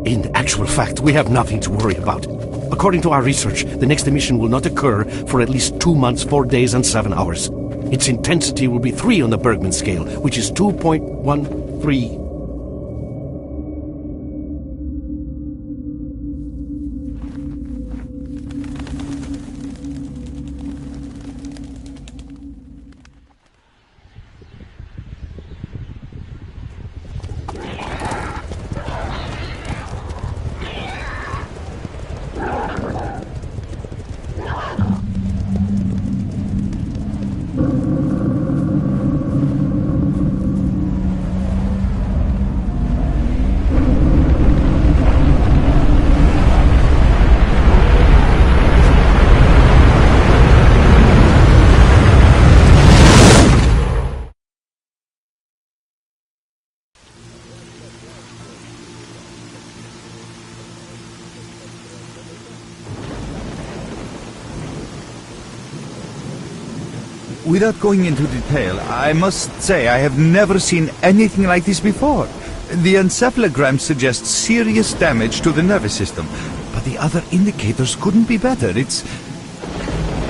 In actual fact, we have nothing to worry about. According to our research, the next emission will not occur for at least 2 months, 4 days, and 7 hours. Its intensity will be 3 on the Bergman scale, which is 2.13. Without going into detail, I must say I have never seen anything like this before. The encephalogram suggests serious damage to the nervous system, but the other indicators couldn't be better. It's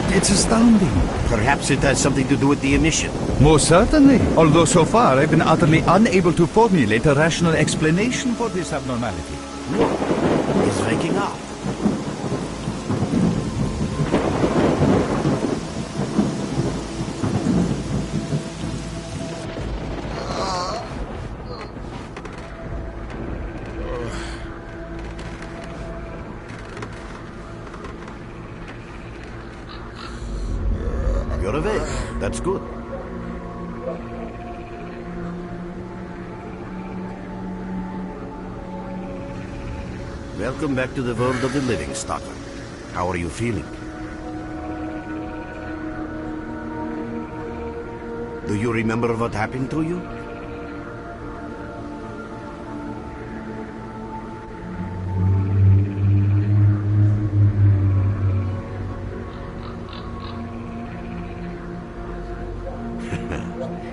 astounding. Perhaps it has something to do with the emission. Most certainly, although so far I've been utterly unable to formulate a rational explanation for this abnormality. Look, he's waking up. You're awake. That's good. Welcome back to the world of the living, Stalker. How are you feeling? Do you remember what happened to you?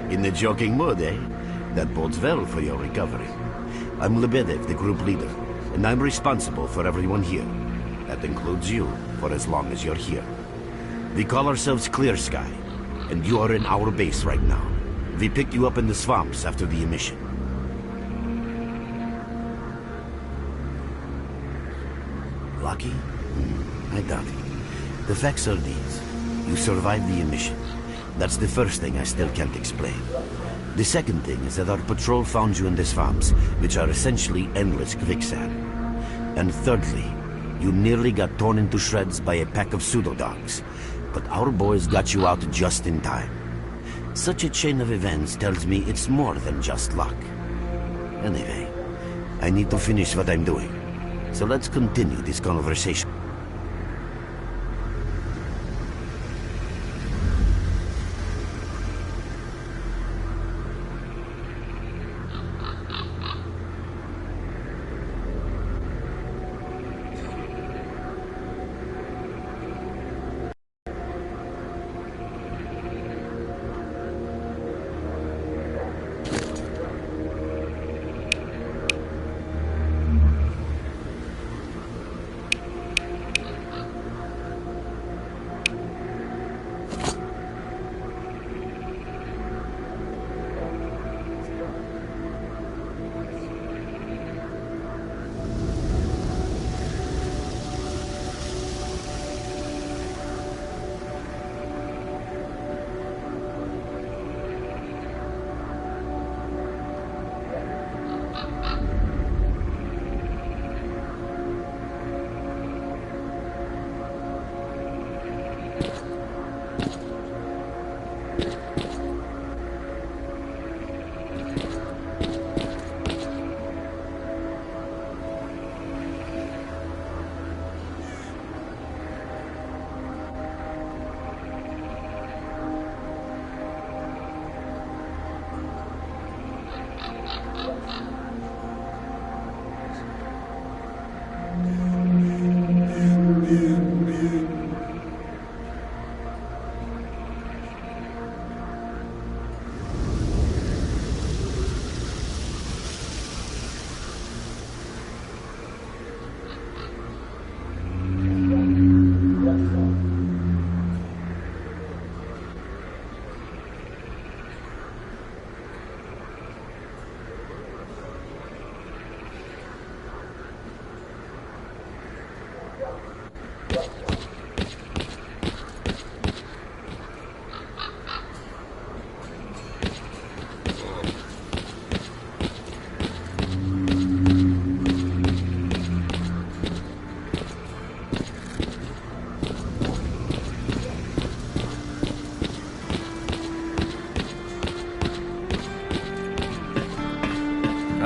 In the joking mood, eh? That bodes well for your recovery. I'm Lebedev, the group leader, and I'm responsible for everyone here. That includes you, for as long as you're here. We call ourselves S.T.A.L.K.E.R, and you are in our base right now. We picked you up in the swamps after the emission. Lucky? I doubt it. The facts are these. You survived the emission. That's the first thing I still can't explain. The second thing is that our patrol found you in the swamps, which are essentially endless quicksand. And thirdly, you nearly got torn into shreds by a pack of pseudo-dogs. But our boys got you out just in time. Such a chain of events tells me it's more than just luck. Anyway, I need to finish what I'm doing. So let's continue this conversation.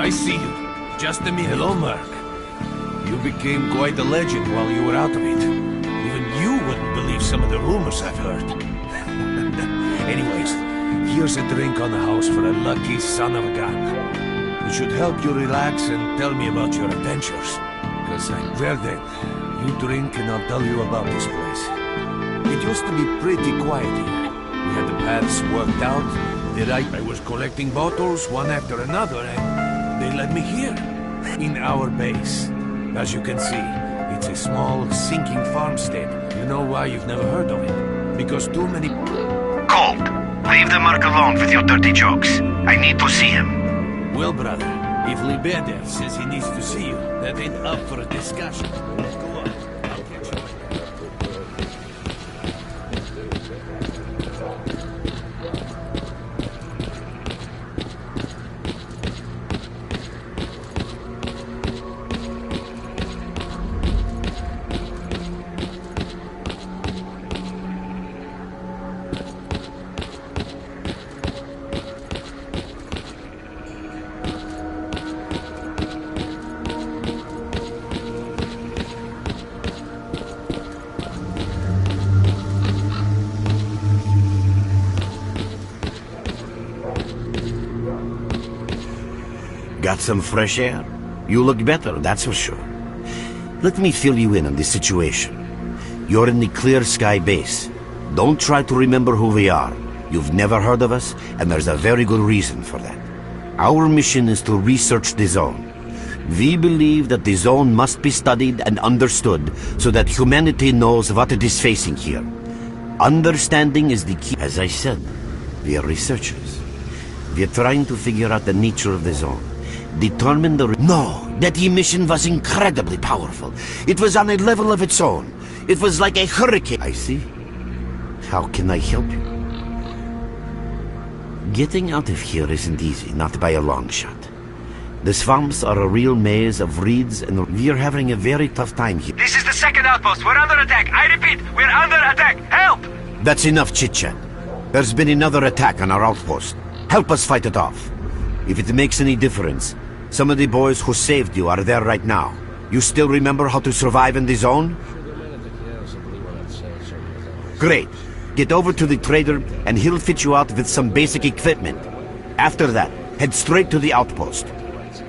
I see you. Just a minute. Hello, Mark. You became quite a legend while you were out of it. Even you wouldn't believe some of the rumors I've heard. Anyways, here's a drink on the house for a lucky son of a gun. It should help you relax and tell me about your adventures. Well then, you drink and I'll tell you about this place. It used to be pretty quiet here. We had the paths worked out. I was collecting bottles one after another and they led me here, in our base. As you can see, it's a small, sinking farmstead. You know why you've never heard of it? Because too many... Colt, leave the Merc alone with your dirty jokes. I need to see him. Well, brother, if Libeder says he needs to see you, that ain't up for a discussion. Go on, I'll catch you. Got some fresh air? You look better, that's for sure. Let me fill you in on the situation. You're in the Clear Sky base. Don't try to remember who we are. You've never heard of us, and there's a very good reason for that. Our mission is to research the zone. We believe that the zone must be studied and understood so that humanity knows what it is facing here. Understanding is the key. As I said, we are researchers. We are trying to figure out the nature of the zone. Determine the... No, that emission was incredibly powerful. It was on a level of its own. It was like a hurricane. I see. How can I help you? Getting out of here isn't easy, not by a long shot. The swamps are a real maze of reeds, and we are having a very tough time here. This is the second outpost. We're under attack. I repeat, we're under attack. Help! That's enough chit-chat. There's been another attack on our outpost. Help us fight it off. If it makes any difference, some of the boys who saved you are there right now. You still remember how to survive in the zone? Great. Get over to the trader and he'll fit you out with some basic equipment. After that, head straight to the outpost.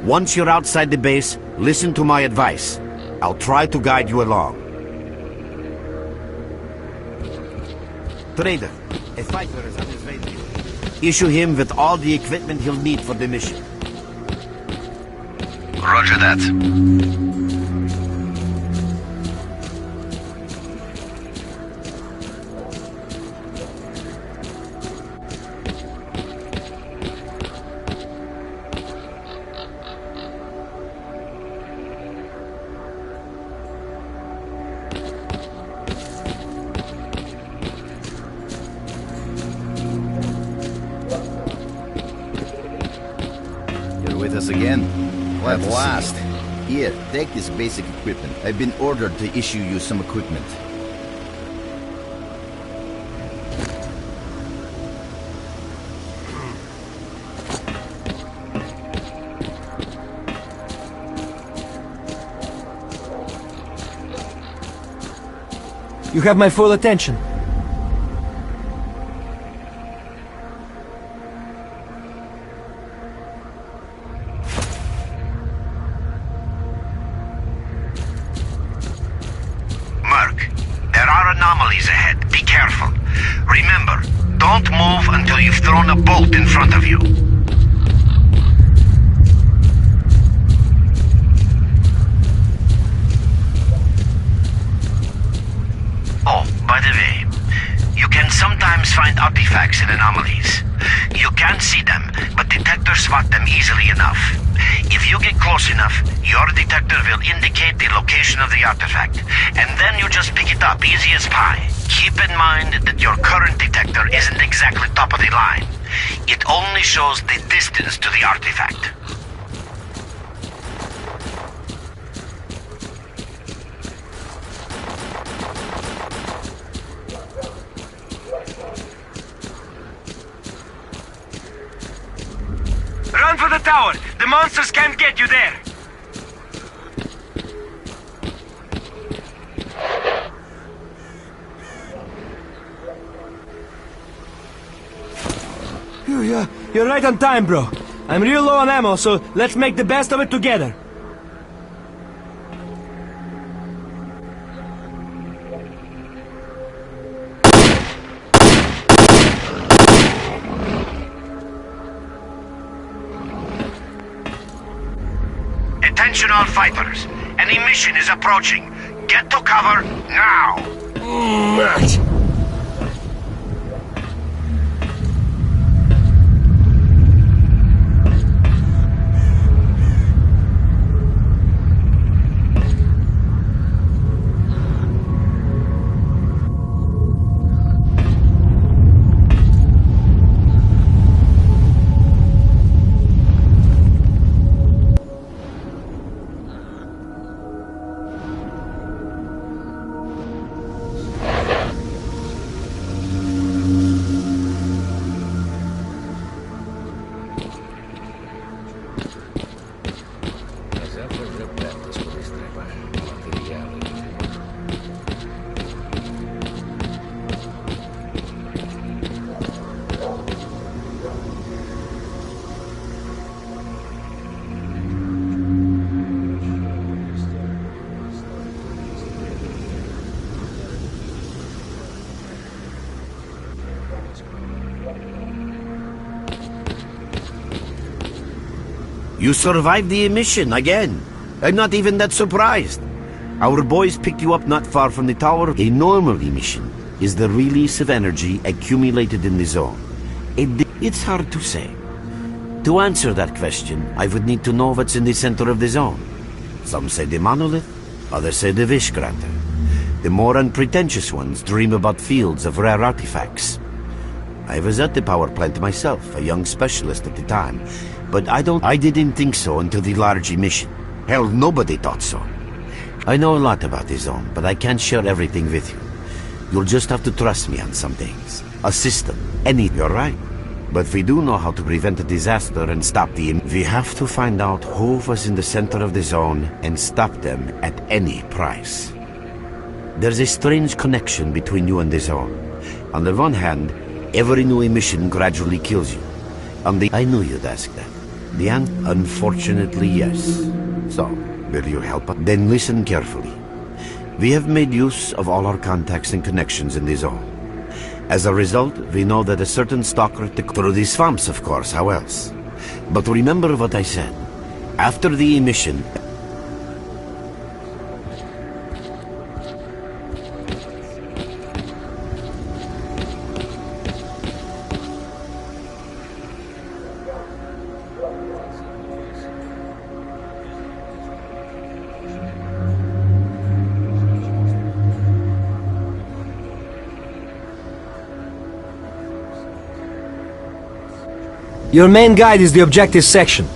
Once you're outside the base, listen to my advice. I'll try to guide you along. Trader, a fighter is on his way to you. Issue him with all the equipment he'll need for the mission. Roger that. You're with us again? Well, at last. Here, take this basic equipment. I've been ordered to issue you some equipment. You have my full attention. Anomalies ahead. Be careful. Remember, don't move until you've thrown a bolt in front of you. Oh, by the way, you can sometimes find artifacts in anomalies. You can't see them, but detectors spot them easily enough. If you get close enough, your detector will indicate the location of the artifact, and then you just pick it up, easy as pie. Keep in mind that your current detector isn't exactly top of the line. It only shows the distance to the artifact. run for the tower. The monsters can't get you there. You're right on time, bro. I'm real low on ammo, so let's make the best of it together. Attention all fighters. An emission is approaching. Get to cover now. You survived the emission again. I'm not even that surprised. Our boys picked you up not far from the tower. A normal emission is the release of energy accumulated in the zone. It's hard to say. To answer that question, I would need to know what's in the center of the zone. Some say the monolith, others say the wish granter. The more unpretentious ones dream about fields of rare artifacts. I was at the power plant myself, a young specialist at the time, but I didn't think so until the large emission. Hell, nobody thought so. I know a lot about the zone, but I can't share everything with you. You'll just have to trust me on some things. A system, you're right. But we do know how to prevent a disaster and stop we have to find out who was in the center of the zone and stop them at any price. There's a strange connection between you and the zone. On the one hand, every new emission gradually kills you. I knew you'd ask that. Unfortunately, yes. So, will you help us? Then listen carefully. We have made use of all our contacts and connections in the zone. As a result, we know that a certain stalker through the swamps, of course, how else? But remember what I said. After the emission, Your main guide is the objective section.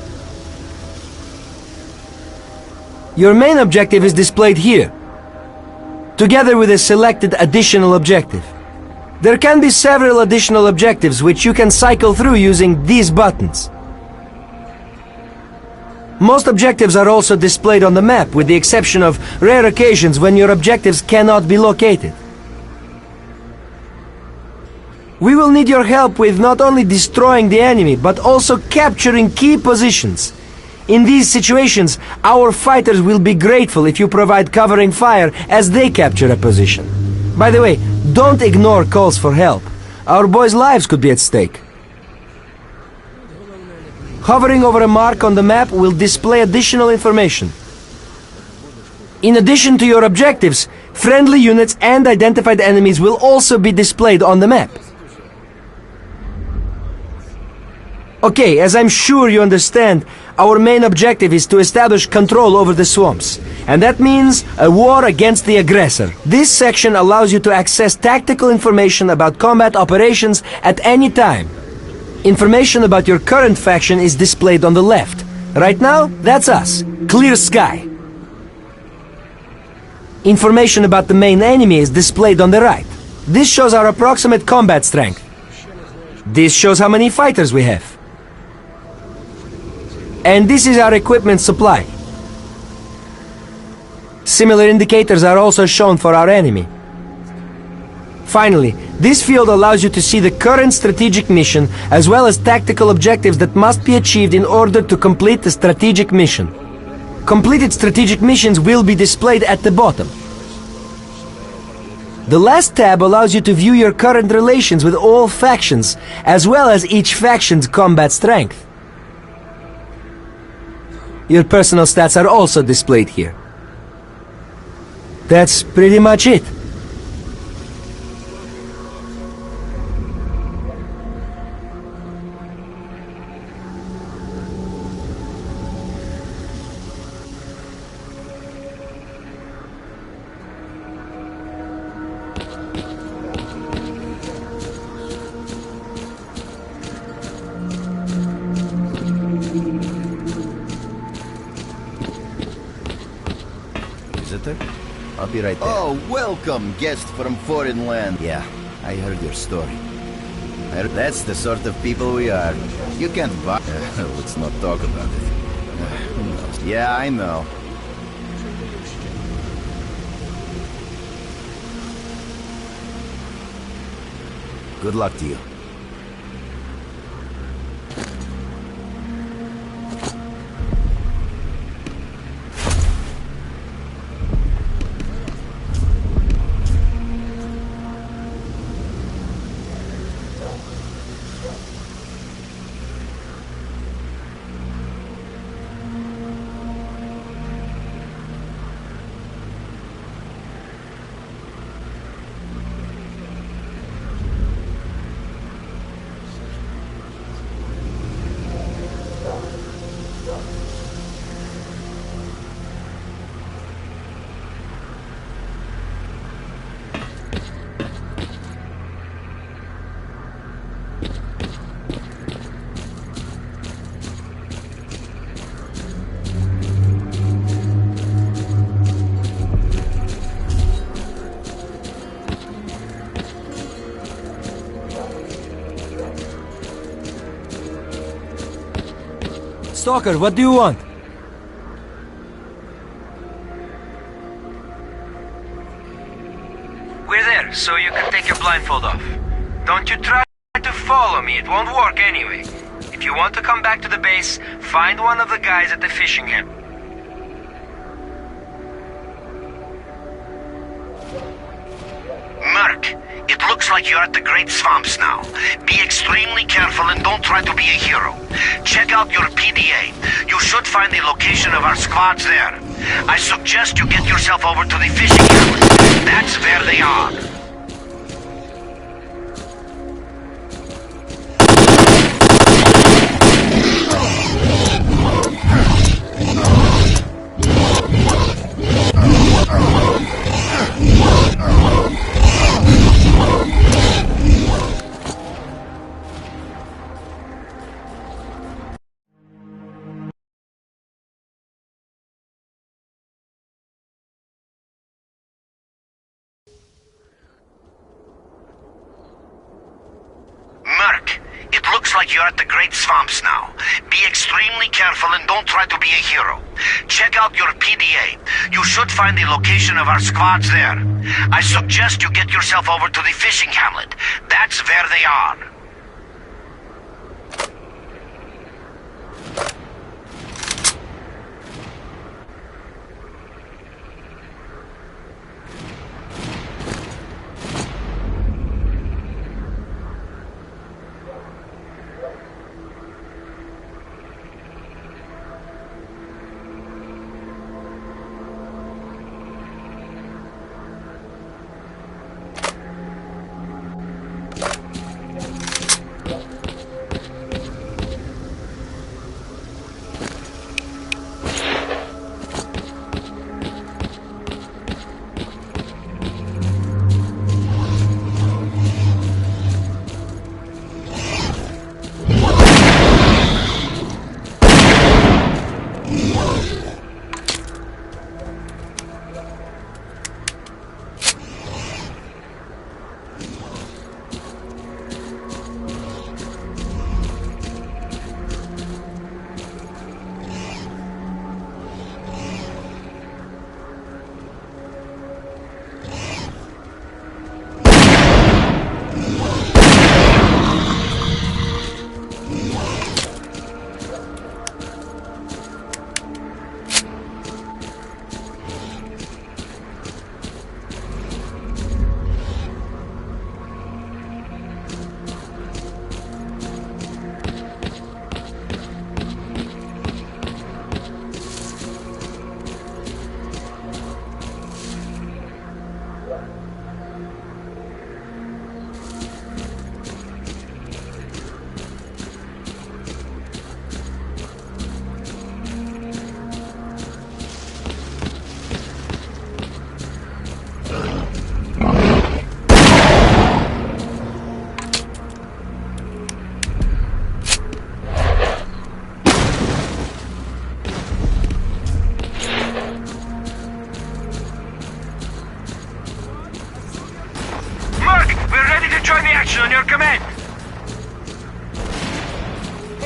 Your main objective is displayed here, together with a selected additional objective. There can be several additional objectives which you can cycle through using these buttons. Most objectives are also displayed on the map, with the exception of rare occasions when your objectives cannot be located. We will need your help with not only destroying the enemy, but also capturing key positions. In these situations, our fighters will be grateful if you provide covering fire as they capture a position. By the way, don't ignore calls for help. Our boys' lives could be at stake. Hovering over a mark on the map will display additional information. In addition to your objectives, friendly units and identified enemies will also be displayed on the map. Okay, as I'm sure you understand, our main objective is to establish control over the swamps. And that means a war against the aggressor. This section allows you to access tactical information about combat operations at any time. Information about your current faction is displayed on the left. Right now, that's us. Clear sky. Information about the main enemy is displayed on the right. This shows our approximate combat strength. This shows how many fighters we have. And this is our equipment supply. Similar indicators are also shown for our enemy. Finally, this field allows you to see the current strategic mission as well as tactical objectives that must be achieved in order to complete the strategic mission. Completed strategic missions will be displayed at the bottom. The last tab allows you to view your current relations with all factions, as well as each faction's combat strength. Your personal stats are also displayed here. That's pretty much it. Visitor? I'll be right there. Oh, welcome, guest from foreign land. Yeah, I heard your story. That's the sort of people we are. You can't buy... let's not talk about it. Who knows? Yeah, I know. Good luck to you. Stalker, what do you want? We're there, so you can take your blindfold off. Don't you try to follow me, it won't work anyway. If you want to come back to the base, find one of the guys at the fishing hamlet. Merc, it looks like you're at the Great Swamps now. Be extremely careful and don't try to be a hero. Check out your PDA. You should find the location of our squads there. I suggest you get yourself over to the fishing hamlet. That's where they are. Merc, it looks like you're at the Great Swamps now. Be extremely careful and don't try to be a hero. Check out your PDA. You should find the location of our squads there. I suggest you get yourself over to the fishing hamlet. That's where they are.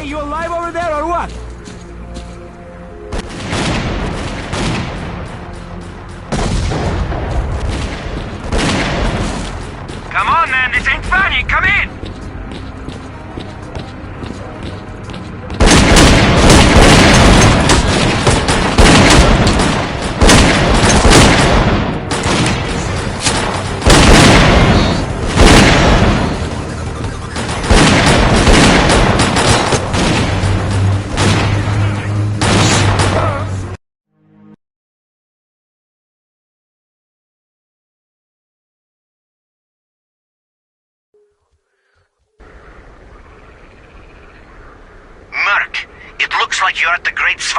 Hey, you alive over there or what? Come on, man, this ain't funny. Come in. Merc, it looks like you're at the Great